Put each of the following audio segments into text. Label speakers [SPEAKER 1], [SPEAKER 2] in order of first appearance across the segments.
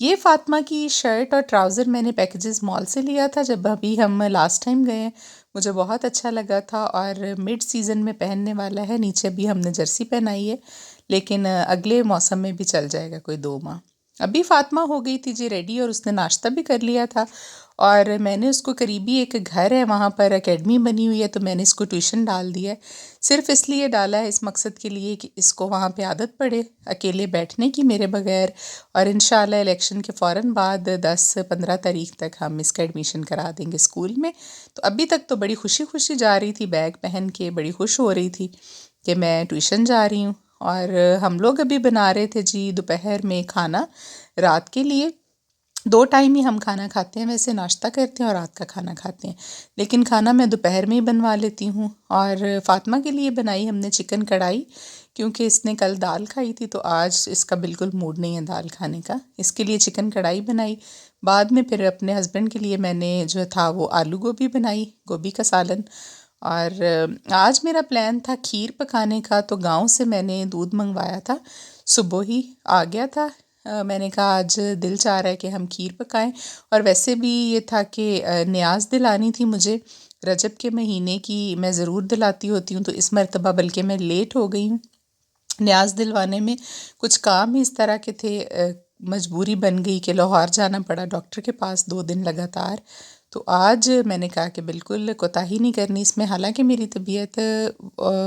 [SPEAKER 1] یہ فاطمہ کی شرٹ اور ٹراؤزر میں نے پیکیجز مال سے لیا تھا جب ابھی ہم لاسٹ ٹائم گئے ہیں. مجھے بہت اچھا لگا تھا اور مڈ سیزن میں پہننے والا ہے. نیچے بھی ہم نے جرسی پہنائی ہے لیکن اگلے موسم میں بھی چل جائے گا کوئی 2 ماہ. ابھی فاطمہ ہو گئی تھی جی ریڈی اور اس نے ناشتہ بھی کر لیا تھا اور میں نے اس کو قریبی ایک گھر ہے وہاں پر اکیڈمی بنی ہوئی ہے تو میں نے اس کو ٹیوشن ڈال دیا ہے. صرف اس لیے ڈالا ہے اس مقصد کے لیے کہ اس کو وہاں پہ عادت پڑے اکیلے بیٹھنے کی میرے بغیر. اور انشاءاللہ الیکشن کے فوراً بعد 10-15 تاریخ تک ہم اس کا ایڈمیشن کرا دیں گے اسکول میں. تو ابھی تک تو بڑی خوشی خوشی جا رہی تھی بیگ پہن کے بڑی خوش ہو رہی تھی کہ میں ٹیوشن جا رہی ہوں. اور ہم لوگ ابھی بنا رہے تھے جی دوپہر میں کھانا رات کے لیے. 2 ٹائم ہی ہم کھانا کھاتے ہیں ویسے ناشتہ کرتے ہیں اور رات کا کھانا کھاتے ہیں لیکن کھانا میں دوپہر میں ہی بنوا لیتی ہوں. اور فاطمہ کے لیے بنائی ہم نے چکن کڑھائی کیونکہ اس نے کل دال کھائی تھی تو آج اس کا بالکل موڈ نہیں ہے دال کھانے کا. اس کے لیے چکن کڑھائی بنائی. بعد میں پھر اپنے ہسبینڈ کے لیے میں نے جو تھا وہ آلو گوبھی بنائی گوبھی کا سالن. اور آج میرا پلان تھا کھیر پکانے کا تو گاؤں سے میں نے دودھ منگوایا تھا صبح ہی آ گیا تھا. میں نے کہا آج دل چاہ رہا ہے کہ ہم کھیر پکائیں اور ویسے بھی یہ تھا کہ نیاز دلانی تھی مجھے رجب کے مہینے کی. میں ضرور دلاتی ہوتی ہوں تو اس مرتبہ بلکہ میں لیٹ ہو گئی ہوں نیاز دلوانے میں. کچھ کام ہی اس طرح کے تھے مجبوری بن گئی کہ لاہور جانا پڑا ڈاکٹر کے پاس 2 دن لگاتار. تو آج میں نے کہا کہ بالکل کوتاہی نہیں کرنی اس میں. حالانکہ میری طبیعت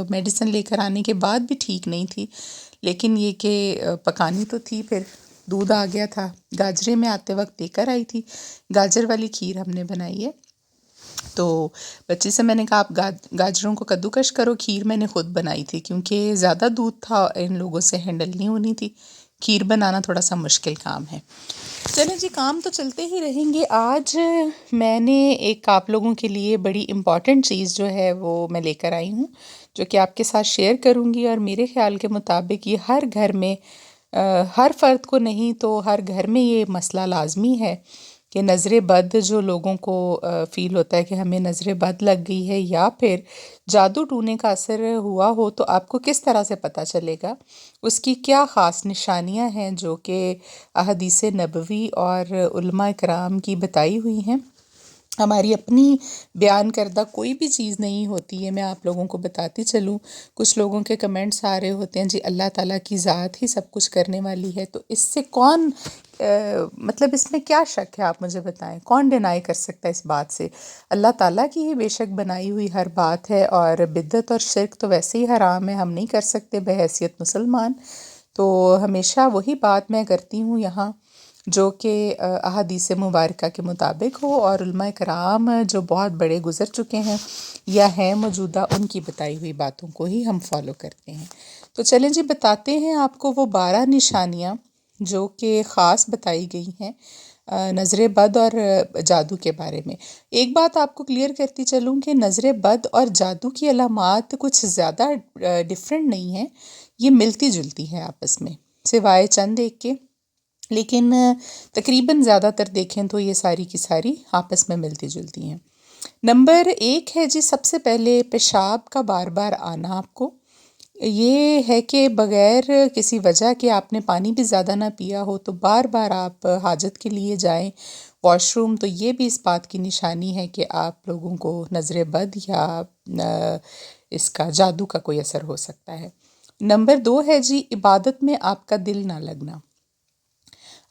[SPEAKER 1] میڈیسن لے کر آنے کے بعد بھی ٹھیک نہیں تھی لیکن یہ کہ پکانی تو تھی. پھر دودھ آ گیا تھا گاجرے میں آتے وقت لے کر آئی تھی. گاجر والی کھیر ہم نے بنائی ہے. تو بچی سے میں نے کہا آپ گاجروں کو کدوکش کرو. کھیر میں نے خود بنائی تھی کیونکہ زیادہ دودھ تھا ان لوگوں سے ہینڈل نہیں ہونی تھی. کھیر بنانا تھوڑا سا مشکل کام ہے. چلیں جی کام تو چلتے ہی رہیں گے. آج میں نے ایک آپ لوگوں کے لیے بڑی امپورٹنٹ چیز جو ہے وہ میں لے کر آئی ہوں جو کہ آپ کے ساتھ شیئر کروں گی. اور میرے خیال کے مطابق یہ ہر گھر میں ہر فرد کو نہیں تو ہر گھر میں یہ مسئلہ لازمی ہے کہ نظر بد جو لوگوں کو فیل ہوتا ہے کہ ہمیں نظر بد لگ گئی ہے یا پھر جادو ٹونے کا اثر ہوا ہو تو آپ کو کس طرح سے پتہ چلے گا. اس کی کیا خاص نشانیاں ہیں جو کہ احادیث نبوی اور علماء کرام کی بتائی ہوئی ہیں. ہماری اپنی بیان کردہ کوئی بھی چیز نہیں ہوتی ہے. میں آپ لوگوں کو بتاتی چلوں کچھ لوگوں کے کمنٹس آ رہے ہوتے ہیں جی اللہ تعالیٰ کی ذات ہی سب کچھ کرنے والی ہے تو اس سے کون مطلب اس میں کیا شک ہے آپ مجھے بتائیں. کون ڈینائی کر سکتا ہے اس بات سے. اللہ تعالیٰ کی ہی بے شک بنائی ہوئی ہر بات ہے اور بدعت اور شرک تو ویسے ہی حرام ہے ہم نہیں کر سکتے بحیثیت مسلمان. تو ہمیشہ وہی بات میں کرتی ہوں یہاں جو کہ احادیث مبارکہ کے مطابق ہو اور علماء کرام جو بہت بڑے گزر چکے ہیں یا ہیں موجودہ ان کی بتائی ہوئی باتوں کو ہی ہم فالو کرتے ہیں. تو چلیں جی بتاتے ہیں آپ کو وہ 12 نشانیاں جو کہ خاص بتائی گئی ہیں نظر بد اور جادو کے بارے میں. ایک بات آپ کو کلیئر کرتی چلوں کہ نظر بد اور جادو کی علامات کچھ زیادہ ڈیفرنٹ نہیں ہیں. یہ ملتی جلتی ہیں آپس میں سوائے چند ایک کے لیکن تقریباً زیادہ تر دیکھیں تو یہ ساری کی ساری آپس میں ملتی جلتی ہیں. نمبر 1 ہے جی سب سے پہلے پیشاب کا بار بار آنا. آپ کو یہ ہے کہ بغیر کسی وجہ کے آپ نے پانی بھی زیادہ نہ پیا ہو تو بار بار آپ حاجت کے لیے جائیں واش روم تو یہ بھی اس بات کی نشانی ہے کہ آپ لوگوں کو نظر بد یا اس کا جادو کا کوئی اثر ہو سکتا ہے. نمبر 2 ہے جی عبادت میں آپ کا دل نہ لگنا.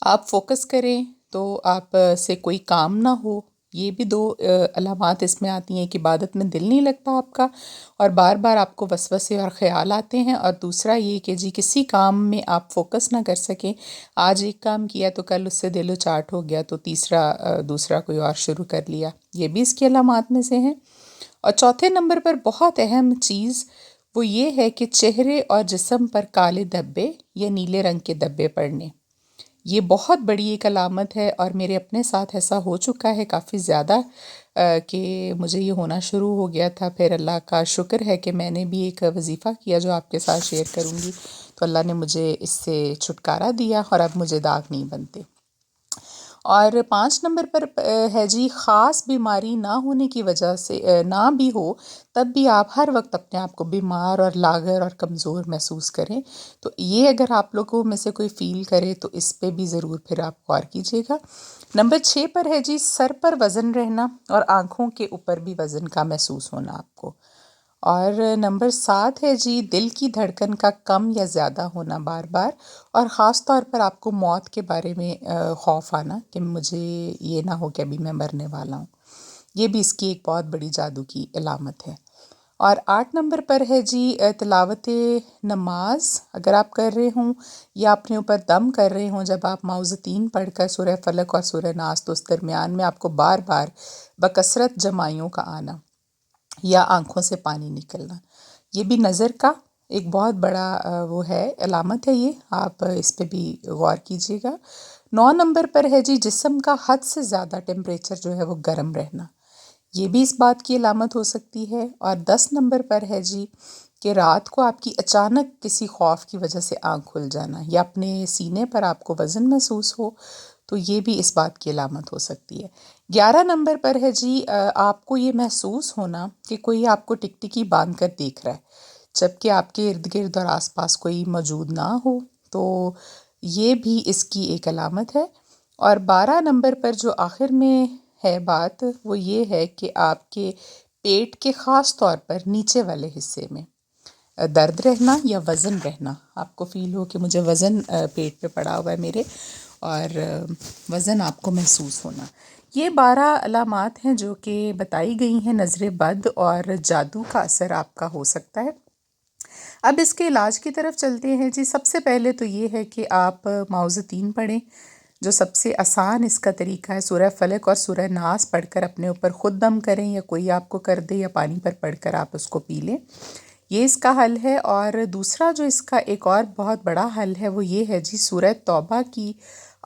[SPEAKER 1] آپ فوکس کریں تو آپ سے کوئی کام نہ ہو. یہ بھی 2 علامات اس میں آتی ہیں کہ عبادت میں دل نہیں لگتا آپ کا اور بار بار آپ کو وسوسے اور خیال آتے ہیں. اور دوسرا یہ کہ جی کسی کام میں آپ فوکس نہ کر سکیں. آج ایک کام کیا تو کل اس سے دل و چاٹ ہو گیا تو دوسرا کوئی اور شروع کر لیا. یہ بھی اس کی علامات میں سے ہیں. اور چوتھے نمبر پر بہت اہم چیز وہ یہ ہے کہ چہرے اور جسم پر کالے دھبے یا نیلے رنگ کے دھبے پڑنے. یہ بہت بڑی ایک علامت ہے اور میرے اپنے ساتھ ایسا ہو چکا ہے کافی زیادہ کہ مجھے یہ ہونا شروع ہو گیا تھا. پھر اللہ کا شکر ہے کہ میں نے بھی ایک وظیفہ کیا جو آپ کے ساتھ شیئر کروں گی تو اللہ نے مجھے اس سے چھٹکارا دیا اور اب مجھے داغ نہیں بنتے. اور 5 نمبر پر ہے جی خاص بیماری نہ ہونے کی وجہ سے نہ بھی ہو تب بھی آپ ہر وقت اپنے آپ کو بیمار اور لاغر اور کمزور محسوس کریں، تو یہ اگر آپ لوگوں میں سے کوئی فیل کرے تو اس پہ بھی ضرور پھر آپ غور کیجیے گا۔ نمبر 6 پر ہے جی سر پر وزن رہنا اور آنکھوں کے اوپر بھی وزن کا محسوس ہونا آپ کو۔ اور نمبر 7 ہے جی دل کی دھڑکن کا کم یا زیادہ ہونا بار بار، اور خاص طور پر آپ کو موت کے بارے میں خوف آنا کہ مجھے یہ نہ ہو کہ ابھی میں مرنے والا ہوں، یہ بھی اس کی ایک بہت بڑی جادو کی علامت ہے۔ اور 8 نمبر پر ہے جی تلاوت نماز اگر آپ کر رہے ہوں یا اپنے اوپر دم کر رہے ہوں، جب آپ معوذتین پڑھ کر سورہ فلق اور سورہ ناس، تو اس درمیان میں آپ کو بار بار بکثرت جمائیوں کا آنا یا آنکھوں سے پانی نکلنا، یہ بھی نظر کا ایک بہت بڑا وہ ہے علامت ہے، یہ آپ اس پہ بھی غور کیجیے گا۔ 9 نمبر پر ہے جی جسم کا حد سے زیادہ ٹیمپریچر جو ہے وہ گرم رہنا، یہ بھی اس بات کی علامت ہو سکتی ہے۔ اور 10 نمبر پر ہے جی کہ رات کو آپ کی اچانک کسی خوف کی وجہ سے آنکھ کھل جانا یا اپنے سینے پر آپ کو وزن محسوس ہو، تو یہ بھی اس بات کی علامت ہو سکتی ہے۔ 11 نمبر پر ہے جی آپ کو یہ محسوس ہونا کہ کوئی آپ کو ٹکٹکی باندھ کر دیکھ رہا ہے جبکہ آپ کے ارد گرد اور آس پاس کوئی موجود نہ ہو، تو یہ بھی اس کی ایک علامت ہے۔ اور 12 نمبر پر جو آخر میں ہے بات وہ یہ ہے کہ آپ کے پیٹ کے خاص طور پر نیچے والے حصے میں درد رہنا یا وزن رہنا، آپ کو فیل ہو کہ مجھے وزن پیٹ پہ پڑا ہوا ہے میرے، اور وزن آپ کو محسوس ہونا، یہ 12 علامات ہیں جو کہ بتائی گئی ہیں نظر بد اور جادو کا اثر آپ کا ہو سکتا ہے۔ اب اس کے علاج کی طرف چلتے ہیں جی۔ سب سے پہلے تو یہ ہے کہ آپ معوذتین پڑھیں، جو سب سے آسان اس کا طریقہ ہے۔ سورہ فلق اور سورہ ناس پڑھ کر اپنے اوپر خود دم کریں یا کوئی آپ کو کر دے، یا پانی پر پڑھ کر آپ اس کو پی لیں، یہ اس کا حل ہے۔ اور دوسرا جو اس کا ایک اور بہت بڑا حل ہے وہ یہ ہے جی سورہ توبہ کی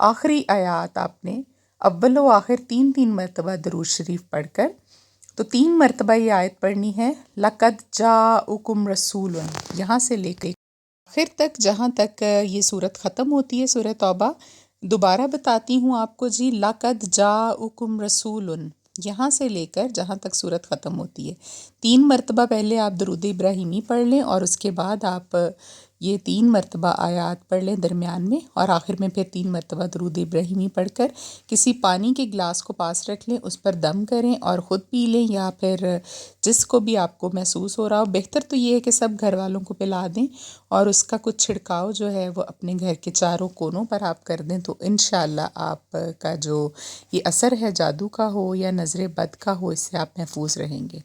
[SPEAKER 1] آخری آیات آپ نے اول و آخر 3 مرتبہ درود شریف پڑھ کر، تو 3 مرتبہ یہ آیت پڑھنی ہے، لَقَدْ جَاءَكُمْ رَسُولٌ، یہاں سے لے کے آخر تک جہاں تک یہ صورت ختم ہوتی ہے سورہ توبہ۔ دوبارہ بتاتی ہوں آپ کو جی، لَقَدْ جَاءَكُمْ رَسُولٌ، یہاں سے لے کر جہاں تک صورت ختم ہوتی ہے 3 مرتبہ پہلے آپ درود ابراہیمی پڑھ لیں، اور اس کے بعد آپ یہ 3 مرتبہ آیات پڑھ لیں درمیان میں، اور آخر میں پھر 3 مرتبہ درود ابراہیمی پڑھ کر کسی پانی کے گلاس کو پاس رکھ لیں، اس پر دم کریں اور خود پی لیں، یا پھر جس کو بھی آپ کو محسوس ہو رہا ہو۔ بہتر تو یہ ہے کہ سب گھر والوں کو پلا دیں، اور اس کا کچھ چھڑکاؤ جو ہے وہ اپنے گھر کے چاروں کونوں پر آپ کر دیں، تو انشاءاللہ آپ کا جو یہ اثر ہے جادو کا ہو یا نظر بد کا ہو، اس سے آپ محفوظ رہیں گے۔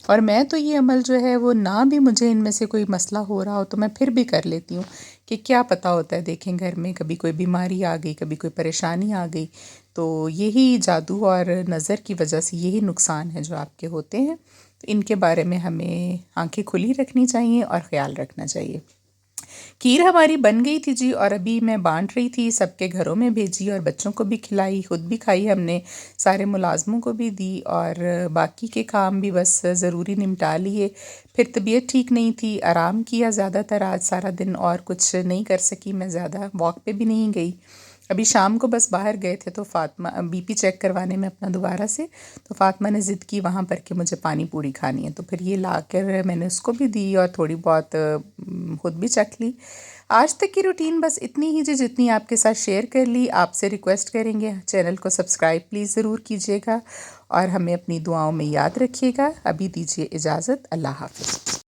[SPEAKER 1] اور میں تو یہ عمل جو ہے وہ نہ بھی مجھے ان میں سے کوئی مسئلہ ہو رہا ہو تو میں پھر بھی کر لیتی ہوں، کہ کیا پتہ ہوتا ہے، دیکھیں گھر میں کبھی کوئی بیماری آ گئی، کبھی کوئی پریشانی آ گئی، تو یہی جادو اور نظر کی وجہ سے یہی نقصان ہے جو آپ کے ہوتے ہیں، تو ان کے بارے میں ہمیں آنکھیں کھلی رکھنی چاہیے اور خیال رکھنا چاہیے۔ کھیر ہماری بن گئی تھی جی، اور ابھی میں بانٹ رہی تھی، سب کے گھروں میں بھیجی اور بچوں کو بھی کھلائی، خود بھی کھائی ہم نے، سارے ملازموں کو بھی دی، اور باقی کے کام بھی بس ضروری نمٹا لیے۔ پھر طبیعت ٹھیک نہیں تھی، آرام کیا زیادہ تر آج سارا دن، اور کچھ نہیں کر سکی میں زیادہ، واک پہ بھی نہیں گئی۔ ابھی شام کو بس باہر گئے تھے تو فاطمہ بی پی چیک کروانے میں اپنا دوبارہ سے، تو فاطمہ نے ضد کی وہاں پر کہ مجھے پانی پوری کھانی ہے، تو پھر یہ لا کر میں نے اس کو بھی دی اور تھوڑی بہت خود بھی چکھ لی۔ آج تک کی روٹین بس اتنی ہی جی، جتنی آپ کے ساتھ شیئر کر لی۔ آپ سے ریکویسٹ کریں گے چینل کو سبسکرائب پلیز ضرور کیجیے گا، اور ہمیں اپنی دعاؤں میں یاد رکھیے گا۔ ابھی دیجیے اجازت، اللہ حافظ۔